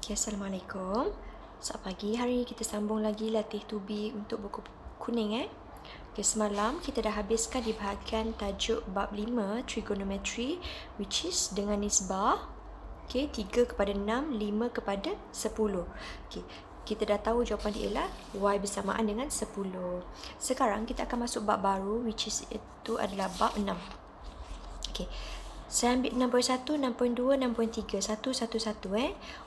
Okay, Assalamualaikum. Selamat pagi. Hari kita sambung lagi latih tubi untuk buku kuning. Okay, semalam kita dah habiskan di bahagian tajuk bab 5 trigonometry, which is dengan nisbah. Okay, 3/6, 5/10. Okay, kita dah tahu jawapan dia ialah y bersamaan dengan 10. Sekarang kita akan masuk bab baru, which is itu adalah bab 6. Okay, saya ambil 6.1, 6.2, 6.3, satu-satu.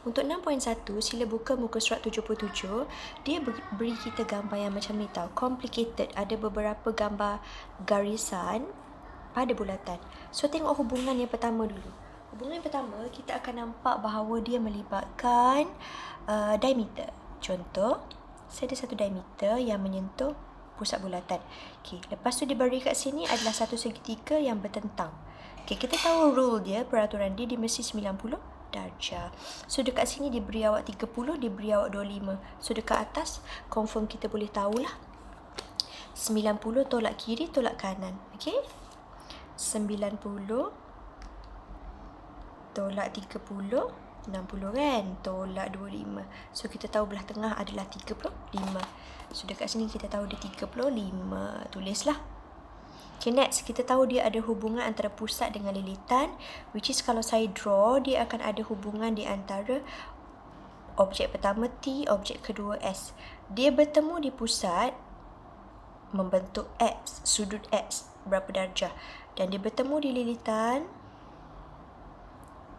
Untuk 6.1, sila buka muka surat 77. Dia beri kita gambar yang macam ni tau. Complicated. Ada beberapa gambar garisan pada bulatan. So, tengok hubungan yang pertama dulu. Hubungan yang pertama, kita akan nampak bahawa dia melibatkan diameter. Contoh, saya ada satu diameter yang menyentuh pusat bulatan. Okay, lepas tu diberi kat sini adalah satu segitiga yang bertentang. Okay, kita tahu rule dia, peraturan dia mesti 90 darjah. So, dekat sini diberi awak 30, diberi awak 25. So, dekat atas, confirm kita boleh tahulah. 90 tolak kiri, tolak kanan. Okay? 90 tolak 30, 60 kan? Tolak 25. So, kita tahu belah tengah adalah 35. So, dekat sini kita tahu dia 35. Tulislah. Okay, next, kita tahu dia ada hubungan antara pusat dengan lilitan, which is kalau saya draw, dia akan ada hubungan di antara objek pertama T, objek kedua S. Dia bertemu di pusat, membentuk X, sudut X, berapa darjah. Dan dia bertemu di lilitan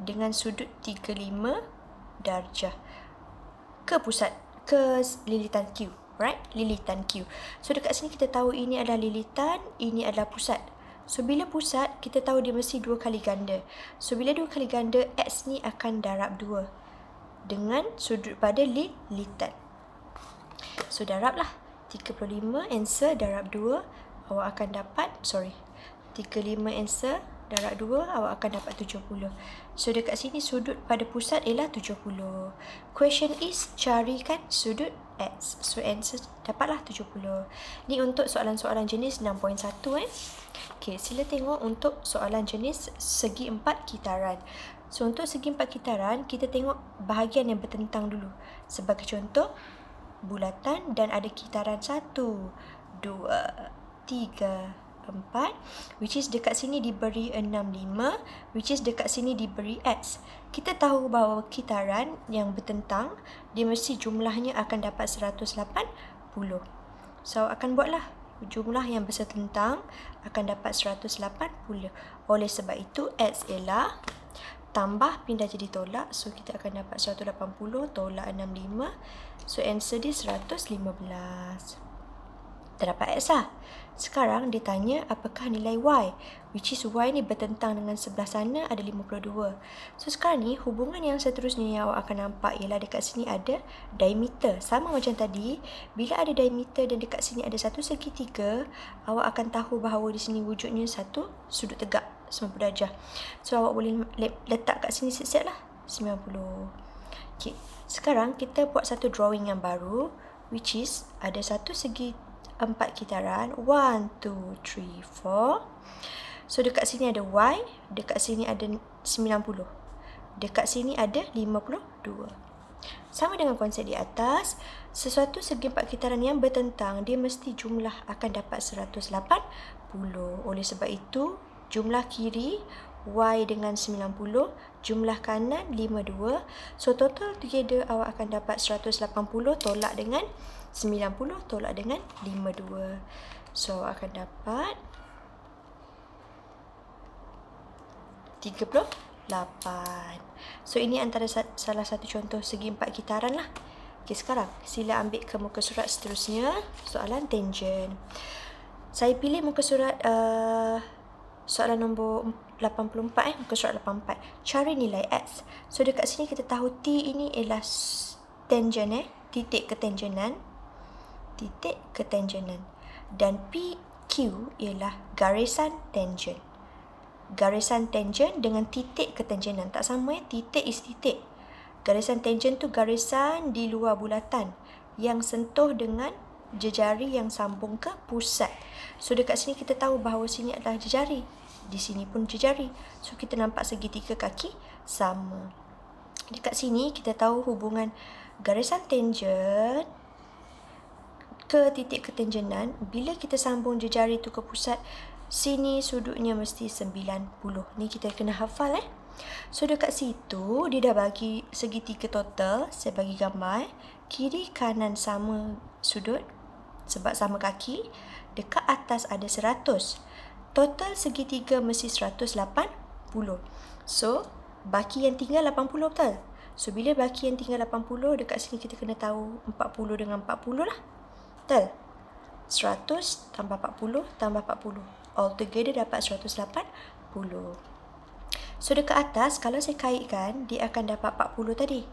dengan sudut 35 darjah. Ke pusat, ke lilitan Q. Right? Lilitan Q. So, dekat sini kita tahu ini adalah lilitan, ini adalah pusat. So, bila pusat, kita tahu dia mesti 2 kali ganda. So, bila 2 kali ganda, X ni akan darab 2 dengan sudut pada lilitan. So, darablah. 35 answer darab 2, awak akan dapat, 35 answer darab 2, awak akan dapat 70. So, dekat sini sudut pada pusat ialah 70. Question is, carikan sudut X. So, answer dapatlah 70. Ni untuk soalan-soalan jenis 6.1. Okay, sila tengok untuk soalan jenis segi 4 kitaran. So, untuk segi 4 kitaran, kita tengok bahagian yang bertentang dulu. Sebagai contoh, bulatan dan ada kitaran 1, 2, 3, 4, which is dekat sini diberi 65, which is dekat sini diberi X. Kita tahu bahawa kitaran yang bertentang, dia mesti jumlahnya akan dapat 180. So, akan buatlah jumlah yang bersetentang akan dapat 180. Oleh sebab itu, X ialah tambah pindah jadi tolak. So, kita akan dapat 180 tolak 65. So, answer dia 115. Terdapat X lah. Sekarang dia tanya apakah nilai Y, which is Y ni bertentang dengan sebelah sana ada 52. So, sekarang ni hubungan yang seterusnya yang awak akan nampak ialah dekat sini ada diameter. Sama macam tadi, bila ada diameter dan dekat sini ada satu segitiga, awak akan tahu bahawa di sini wujudnya satu sudut tegak 90 darjah. So, awak boleh letak kat sini siap-siap lah 90. Okay. Sekarang kita buat satu drawing yang baru, which is ada satu segi 4 kitaran, 1, 2, 3, 4. So, dekat sini ada Y, dekat sini ada 90. Dekat sini ada 52. Sama dengan konsep di atas, sesuatu segi 4 kitaran yang bertentang, dia mesti jumlah akan dapat 180. Oleh sebab itu, jumlah kiri Y dengan 90, jumlah kanan 52. So, total together awak akan dapat 180 tolak dengan 90 tolak dengan 52. So, akan dapat 38. So, ini antara salah satu contoh segi 4 kitaran lah. Okay, sekarang sila ambil ke muka surat seterusnya, soalan tangent. Saya pilih muka surat soalan nombor 84, muka surat 84. Cari nilai X. So, dekat sini kita tahu T ini ialah tangent, titik ketangenan. Titik ketangenan. Dan PQ ialah garisan tangent. Garisan tangent dengan titik ketangenan. Tak sama titik is titik. Garisan tangent tu garisan di luar bulatan yang sentuh dengan jejari yang sambung ke pusat. So, dekat sini kita tahu bahawa sini adalah jejari. Di sini pun jejari. So, kita nampak segitiga kaki sama. Dekat sini kita tahu hubungan garisan tangen ke titik ketangenan. Bila kita sambung jejari tu ke pusat, sini sudutnya mesti 90. Ni kita kena hafal So dekat situ dia dah bagi segitiga total. Saya bagi gambar kiri kanan sama sudut sebab sama kaki. Dekat atas ada 100. Total segitiga mesti 180. So baki yang tinggal 80, betul? So bila baki yang tinggal 80, dekat sini kita kena tahu 40 dengan 40 lah. Betul? 100 tambah 40 tambah 40. Altogether dapat 180. So dekat atas, kalau saya kaitkan, dia akan dapat 40 tadi.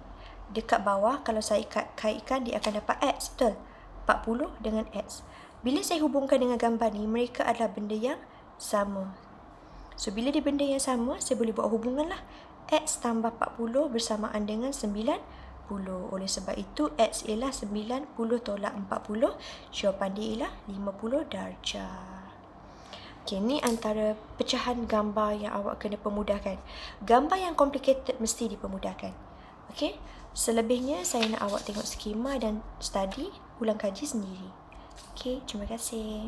Dekat bawah, kalau saya kaitkan, dia akan dapat X. Betul? 40 dengan X. Bila saya hubungkan dengan gambar ni, mereka adalah benda yang sama. So bila dia benda yang sama, saya boleh buat hubungan lah. X tambah 40 bersamaan dengan 90. Oleh sebab itu, X ialah 90 tolak 40. Jawapan dia ialah 50 darjah. Okay, ni antara pecahan gambar yang awak kena pemudahkan. Gambar yang complicated mesti dipermudahkan. Okay, selebihnya saya nak awak tengok skema dan study, ulang kaji sendiri. Okay, terima kasih.